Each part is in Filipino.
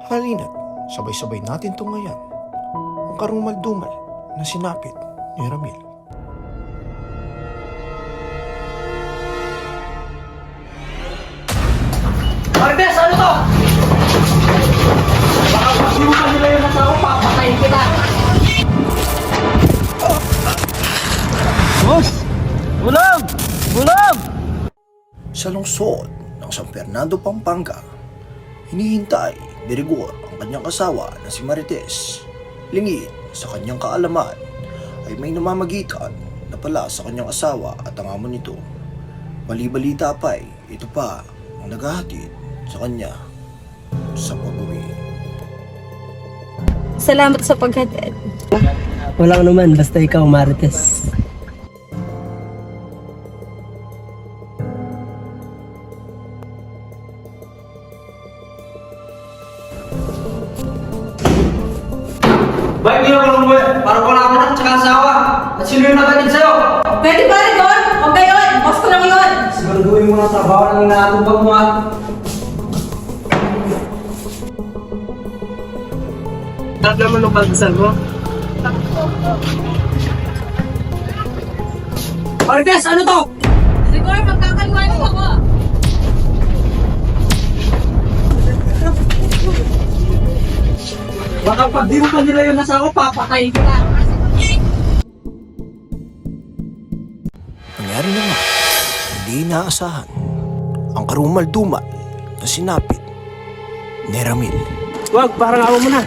Halina't sabay-sabay natin tungayan ang karumal-dumal na sinapit ni Ramil. Martes, ano to? Baka paglukan nila yung nasa ako, papatayin kita. Boss! Bulong! Bulong! Sa lungsod ng San Fernando, Pampanga, hinihintay ni Rigor ang kanyang asawa na si Marites. Lingid sa kanyang kaalaman ay may namamagitan na pala sa kanyang asawa at ang amo nito. Bali-balita pa'y ito pa ang naghahatid sa kanya sa pag-uwi. Salamat sa paghatid. Walang naman, basta ikaw, Marites. Bakit di ako lumuwi? Para wala ka na tsaka asawa. At sino yung nagatid sa'yo? Pwede ba rin doon? Huwag ka yun! Boss ko lang yun! Siguraduhin mo ng trabaho ng inaatubag mo at... Lahat naman ng pagdasal mo. Marites, ano to? Rigor, magkakaliwanag ako! Baka pag di mo pa nila yung nasa ako, papatayin kita. Nangyari na nga, hindi inaasahan ang karumal-dumal na sinapit ni Ramil. Wag, parang ako mo na.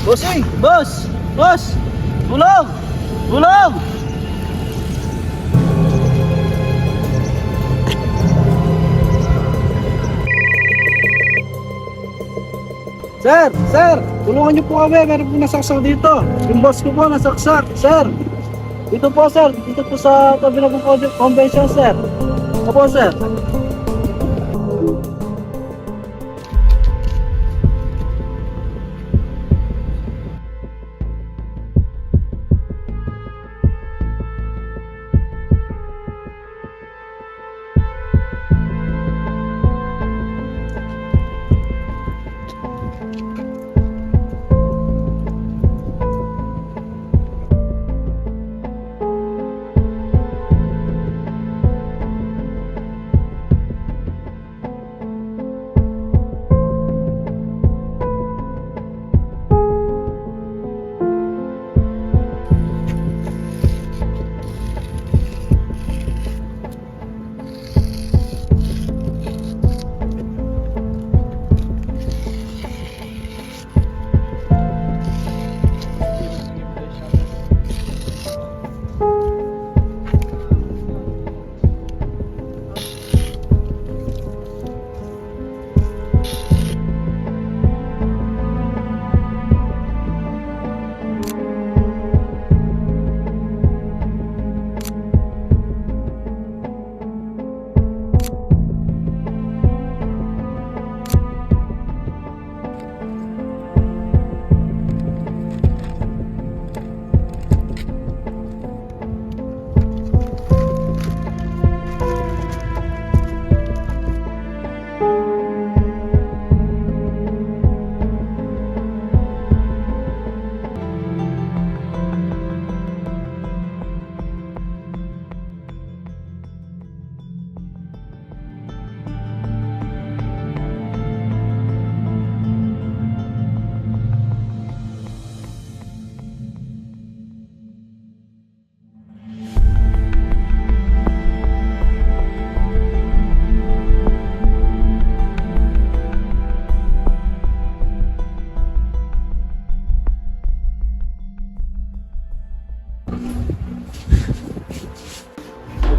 Boss, eh! Boss! Boss! Bulong! Bulong! Sir! Sir! Tulungan niyo po kami. Meron po nasaksak dito. Yung boss ko po nasaksak. Sir! Dito po, sir. Dito po sa tabi ng convention, sir. Opo, sir.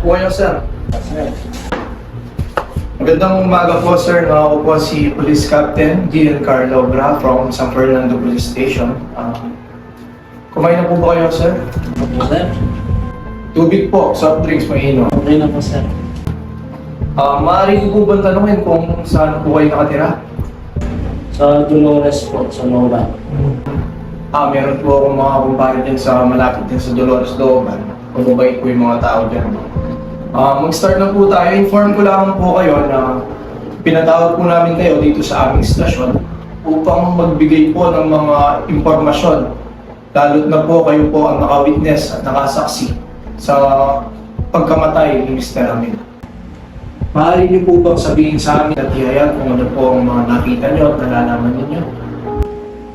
Po kayo, sir. Magandang umaga po, sir. Ako po si Police Captain Giancarlo Bra from San Fernando Police Station. Kumain na po ba kayo, sir? Opo, sir. Tubig po, soft drinks, mainom. Okay na po, sir. Maaari ko po ba tanungin kung saan po kayo nakatira? Sa Dolores po, sa Nova. Meron po akong mga kumpare din sa malapit din sa Dolores Looban. Kung mabait po yung mga tao dyan. Mag-start na po tayo. Inform ko lang po kayo na pinatawag po namin kayo dito sa aming stasyon upang magbigay po ng mga impormasyon. Lalo't na po kayo po ang nakawitness at nakasaksi sa pagkamatay ni Mr. Ramil. Maaari niyo po bang sabihin sa amin at ihayag kung ano po ang mga nakita niyo at nalalaman ninyo?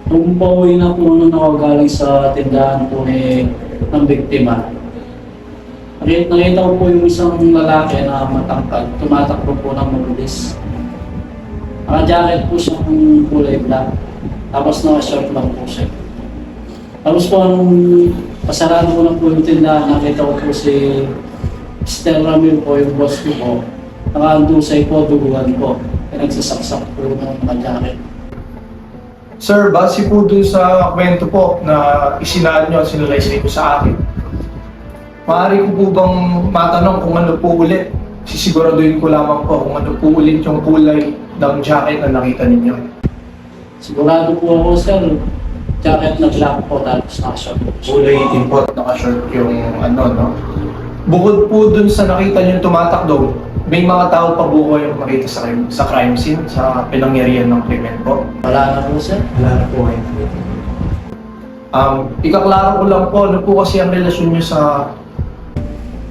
Nung pauwi na po nung nakagaling sa tindahan po ng biktima, nakita ko po yung isang lalaki na matangkad, tumatakbo po ng mabilis. Naka-jacket po siya ng kulay black, tapos naka-short lang po siya. Tapos po nung pasarado ko lang po yung tindahan, nakita ko po si Mr. Ramil po, yung boss ko po, naka-andusay po, duguan po, nagsasaksak po ng naka-jacket. Sir, base po dun sa kwento po na isinaan nyo at sinalaysay ko sa akin, maaari ko po bang matanong kung ano po ulit? Sisiguraduhin ko lamang po kung ano po ulit yung kulay ng jacket na nakita ninyo. Sigurado po ako, sir, jacket na black po, tapos naka-short po siya. Kulay itim po at naka-short yung ano, no? Bukod po dun sa nakita nyo tumatakbo, may mga tao pa po kayong makita sa crime scene, sa pinangyarihan ng krimen po. Wala na po, sir. Wala na po kayo. Ikaklaro ko lang po, ano po kasi ang relasyon nyo sa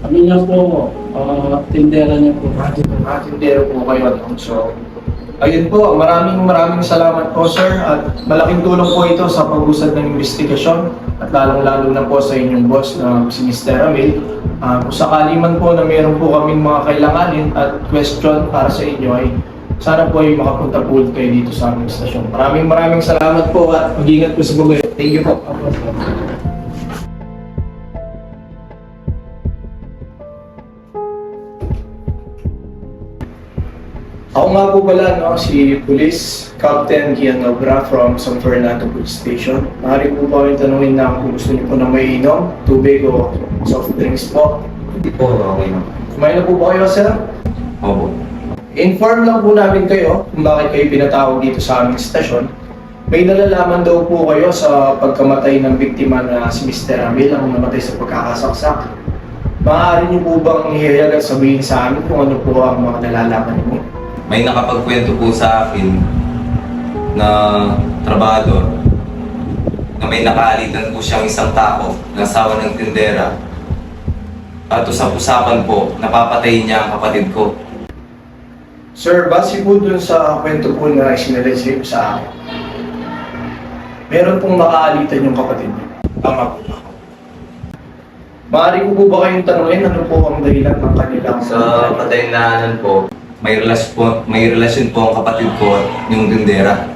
Kami niya po ako, tindera niya po. matindero po kayo. No? So, ayun po, maraming salamat po sir at malaking tulong po ito sa pag-usad ng investigasyon at lalong-lalo na po sa inyong boss na si Mr. Ramil. Kung sakali man po na meron po kaming mga kailanganin at question para sa inyo ay sana po ay makapunta po ulit kayo dito sa aming stasyon. Maraming salamat po at mag-ingat po sa buhay. Thank you po. Ako nga po pala, no, si Police Captain Gian Obra from San Fernando Police Station. Maaari po ba kayong tanungin na kung gusto niyo po na may inom, tubig o soft drinks po? Hindi po, okay na. Kumain na po ba kayo, sir? Opo. Inform lang po namin kayo kung bakit kayo pinatawag dito sa aming stasyon. May nalalaman daw po kayo sa pagkamatay ng biktima na si Mr. Ramil ang namatay sa pagkakasaksak. Maaari niyo po bang ihayag at sabihin sa amin kung ano po ang mga nalalaman niyo? May nakapagkwento po sa akin na trabahador na may nakaalitan po siyang isang tao na asawa ng tindera. At usap-usapan po, napapatayin niya ang kapatid ko. Sir, base po dun sa kwento po na isinalaysay ko sa akin, meron pong nakaalitan yung kapatid niyo. Tama po ba? Maaari ko po ba kayong tanungin ano po ang dahilan ng kanilang... Sa patayin po, may relasyon po ang kapatid ko at yung tindera.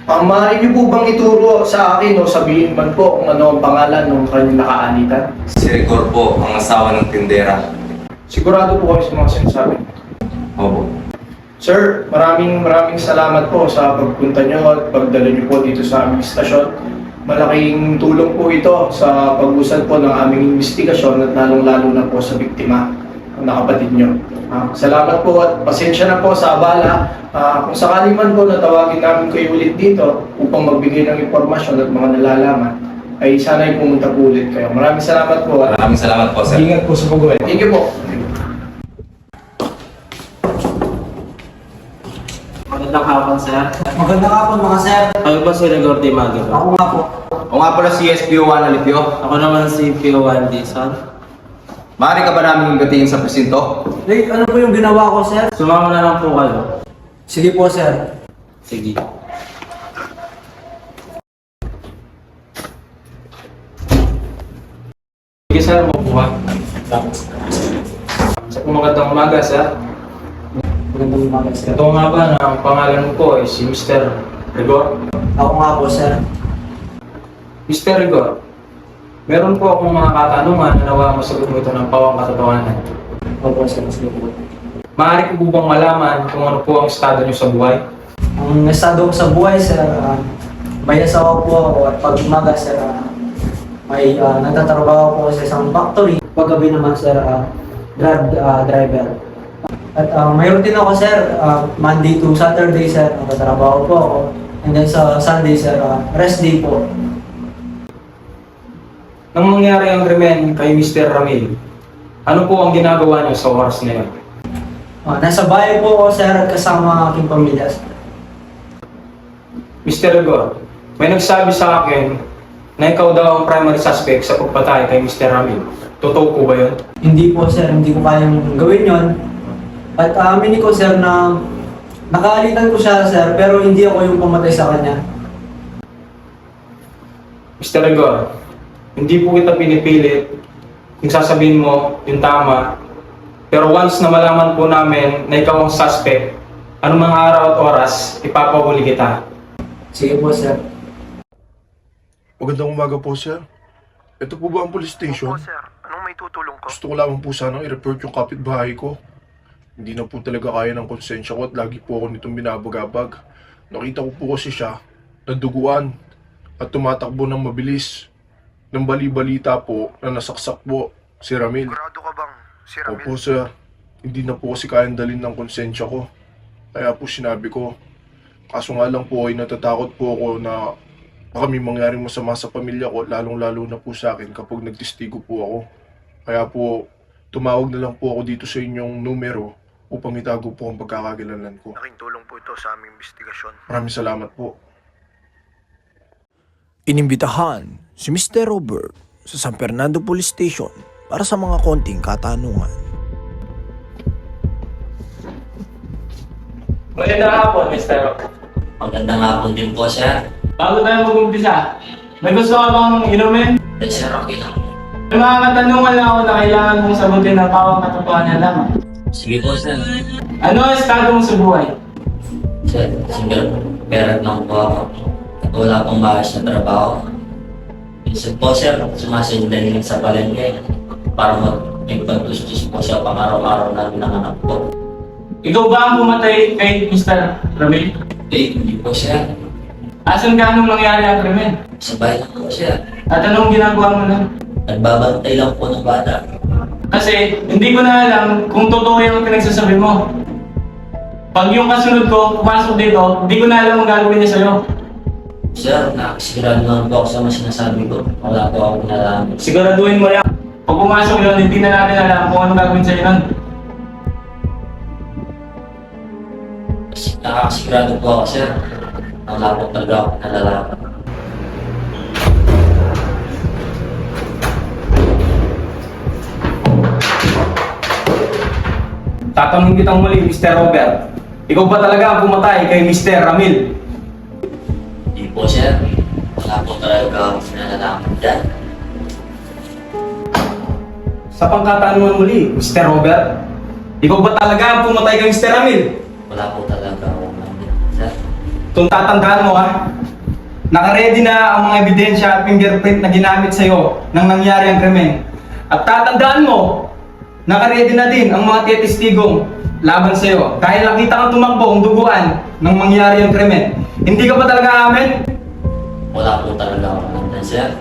Maaari niyo po bang ituro sa akin o sabihin man po kung ano ang pangalan ng kanilang nakaalitan? Si Rigor po, ang asawa ng tindera. Sigurado po kayo sa mga sinasabi. Opo. Sir, maraming salamat po sa pagpunta niyo at pagdala niyo po dito sa aming stasyon. Malaking tulong po ito sa pag-usad po ng aming investigasyon at lalong-lalo na po sa biktima na kapatid niyo. Salamat po at pasensya na po sa abala. Kung sakali man po natawagin namin kayo ulit dito upang magbigay ng impormasyon at mga nalalaman, ay sana'y pumunta po ulit kayo. Maraming salamat po at Maraming salamat po, sir. ingat po sa pag-uwi. Thank you po. Magandang hapon, sir. Magandang hapon mga sir. Kayo ba si Rigor Di Magno? Ako nga po. O nga pala si SPO1 Alipio. Ako naman si Pio1 Dizon. Maaari ka ba namin gatingin sa presinto? Wait, ano po yung ginawa ko sir? Sumama na lang po kayo. Sige po sir. Sige. Sige sir, mabuha. Magandang umaga sir. Magandang umaga sir. Ito nga ba na ang pangalan mo po ay si Mr. Rigor? Ako nga po sir. Mr. Rigor, meron po akong mga katanungan na nawa masagot mo ito ng pawang katotohanan. Opo sir, sige po. Maaari ko po bang malaman kung ano po ang estado niyo sa buhay? Ang estado ko sa buhay sir, may asawa po ako at pag umaga sir, may nagtatrabaho po sa isang factory. Paggabi naman sir, grab driver. At may routine ako sir, Monday to Saturday sir, nagtatrabaho po ako. And then sa Sunday sir, rest day po. Nang mangyari ang krimen kay Mr. Ramil, Ano po ang ginagawa niyo sa oras na yun? Nasa bahay po ako, sir, kasama ang aking pamilya. Mr. Rigor, may nagsabi sa akin na ikaw daw ang primary suspect sa pagpatay kay Mr. Ramil. Totoo po ba yun? Hindi po, sir, hindi ko kayang gawin yon. At amin ko, sir, na nakaalitan ko siya, sir, pero hindi ako yung pumatay sa kanya. Mr. Rigor, hindi po kita pinipilit kung sasabihin mo yung tama. Pero once na malaman po namin na ikaw ang suspect, anumang araw at oras, ipapahuli kita. Sige po, sir. Magandang umaga po, sir. Ito po ba ang police station? Opo, sir. Anong may tutulong ko? Gusto ko lamang po sanang i-report yung kapitbahay ko. Hindi na po talaga kaya ng konsensya ko at lagi po ako nitong binabagabag. Nakita ko po kasi siya, naduguan at tumatakbo ng mabilis. Nang bali-balita po na nasaksak po si Ramil. Sigurado ka bang si Ramil? Opo, sir. Hindi na po kasi kayang dalhin ng konsensya ko. Kaya po sinabi ko. Kaso nga lang po ay natatakot po ako na baka may mangyaring masama sa pamilya ko, lalong-lalo na po sa akin kapag nagtestigo po ako. Kaya po, tumawag na lang po ako dito sa inyong numero upang itago po ang pagkakakilanlan ko. Laking tulong po ito sa aming investigasyon. Maraming salamat po. Inimbitahan si Mr. Robert sa San Fernando Police Station para sa mga konting katanungan. Magandang hapon, Mr. Rock. Magandang hapon din po, sir. Bago tayo mag-umpisa, may gusto ka bang inumin? Sir, okay lang. May mga katanungan lang ako na kailangan mong sagutin na pawang katotohanan lamang. Sige po, sir. Ano ang estado mo sa buhay? Sir, single parent lang po ako. At wala pong maayos na trabaho. Minsan po, sir, sumasindan sa palengke para magpagtustos po siya pang araw-araw namin ng anak ko. Ikaw ba ang pumatay kay Mr. Ramil? Hindi po, sir. Asan ka nung nangyari ang krimen? Sa bahay lang po, sir. At anong ginagawa mo nun? Nagbabantay lang po ng bata. Kasi hindi ko na alam kung totoo yung pinagsasabi mo. Pag yung kasunod ko pumasok dito, hindi ko na alam ang gagawin niya sa'yo. Sir, nakasigurado naman po ako sa mga sinasabi ko. Wala po akong nalaman. Siguraduhin mo yan. Pag pumasok yun, hindi na natin alam kung anong gagawin sa'yo nun. Nakakasigurado po ako, sir. Wala po talaga akong nalalaman. Tatanungin kitang muli, Mr. Robert. Ikaw ba talaga ang pumatay kay Mr. Ramil? Hindi po, sir. Wala po talaga akong nalalaman dyan. Sa pangkatanungan muli, Mr. Robert. Ikaw ba talaga ang pumatay kay Mr. Ramil? Wala po talaga akong nalalaman, sir. Kung tatandaan mo naka-ready na ang mga ebidensya at fingerprint na ginamit sa'yo nang nangyari ang krimen. At tatandaan mo, naka-ready na din ang mga testigong laban sa'yo. Dahil nakita kang tumakbo ang duguan nang mangyari ang krimen. Hindi ka ba talaga amin? Wala po talaga akong nalalaman, sir.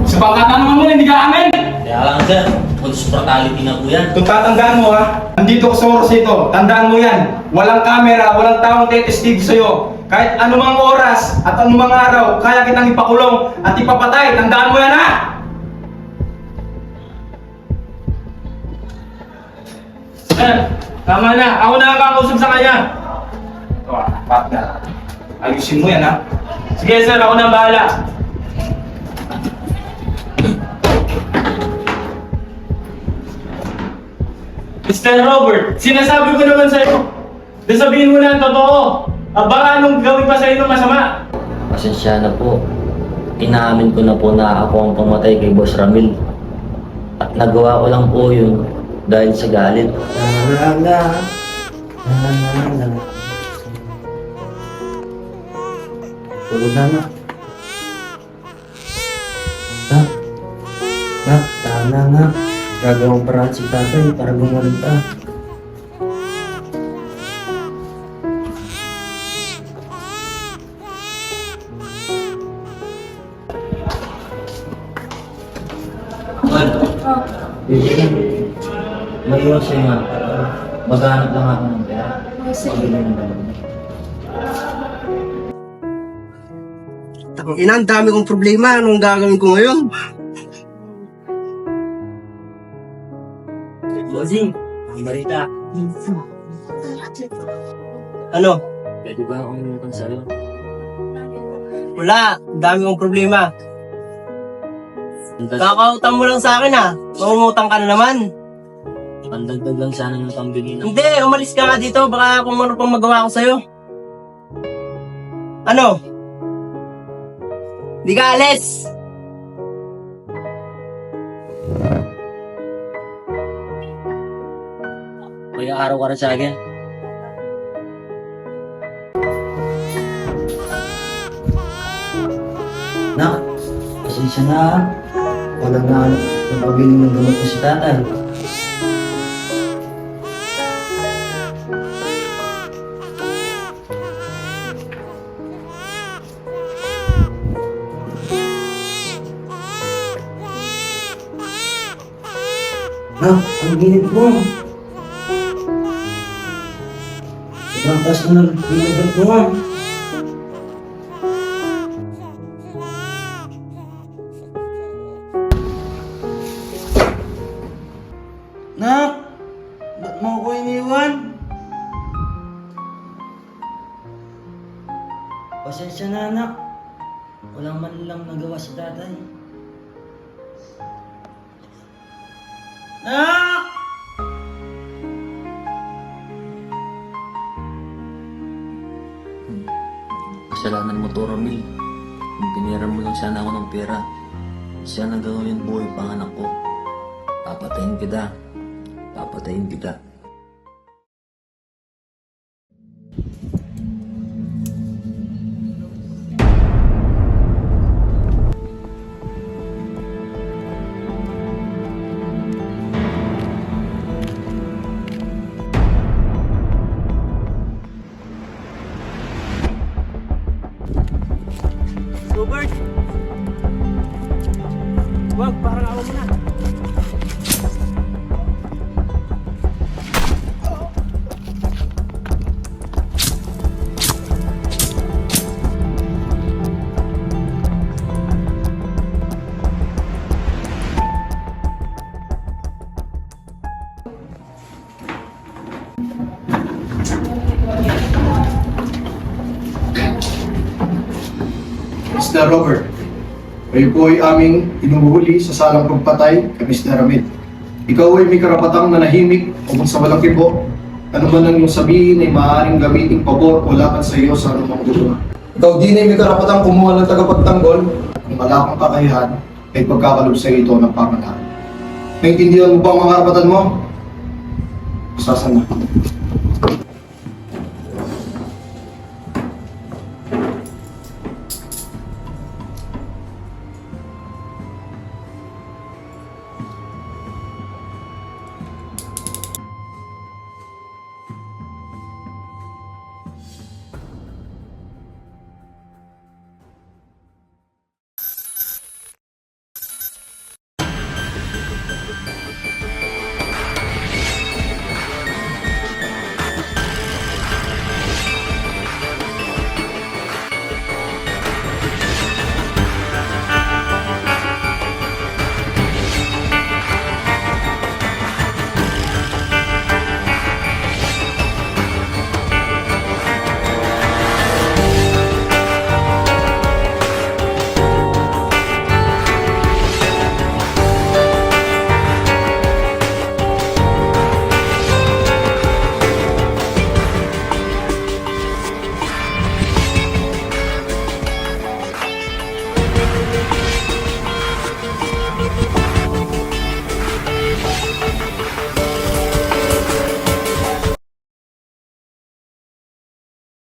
Sa pangkatanungan mo, hindi ka amin? Kaya lang, sir. Police brutality na po yan. Kung tatandaan mo nandito ka sa oras ito, tandaan mo yan. Walang camera, walang taong tetestigo sa'yo. Kahit anumang oras at anumang araw, kaya kitang ipakulong at ipapatay. Tandaan mo yan Sir, tama na. Ako na ang kakausap sa kanya. Ito partner. Ayusin mo yan Sige, sir. Ako na ang bahala. Mr. Robert, sinasabi ko naman sa'yo. Sabihin mo na ang totoo. Baka anong gawin pa sa'yo ng masama. Pasensya na po. Inaamin ko na po na ako ang pumatay kay Boss Ramil. At nagawa ko lang po yun dahil sa galit. Tulog na na. Tama na. Gagawang paraan si tatay para gumaling ka. Mag-iwas sa'yo nga. Maghanap lang ako ng pera. Pabili ng dalawa. Ina, ang dami kong problema. Anong gagawin ko ngayon? Bossing, ang balita. Ano? Pwede ba akong umutang sa'yo? Wala, dami mong problema. Kakautang mo lang sa akin ha. Mangungutang ka na naman. Pandagdag lang sana ng pambili ng... Hindi, umalis ka nga dito. Baka kung ano pang magawa ko sa'yo. Ano? Di ka alis! Kaya araw ka rin sa akin. Nak, pasensya na. Wala na nagpabili ng gamot ko si tatay. Nak, ang ginit mo. Sobrang taas na nagbilagat mo. Nak! Ba't mo ako iniwan? Pasensya na, anak. Walang man lang nagawa si tatay. Nak! Kasalanan mo to, Ramil. Kung piniram mo lang sana ako ng pera, siya na gawin buhay pang anak ko. Papatayin kita. Papatayin kita. Robert! Wag, parang awa mo na. Mr. Robert, kayo po ay aming inuhuli sa salang pagpatay kay Mr. Ramil. Ikaw ay may karapatang manahimik o sa walang kibo. Ano man ang iyong sabihin ay maaaring gamitin pabor o laban sa iyo sa anumang gusto. Ikaw din ay may karapatang kumuha ng tagapagtanggol kung wala kang kakayahan ay pagkakalob sa ito ng pamahalaan. Naintindihan mo ba ang mga karapatan mo? Sasan na.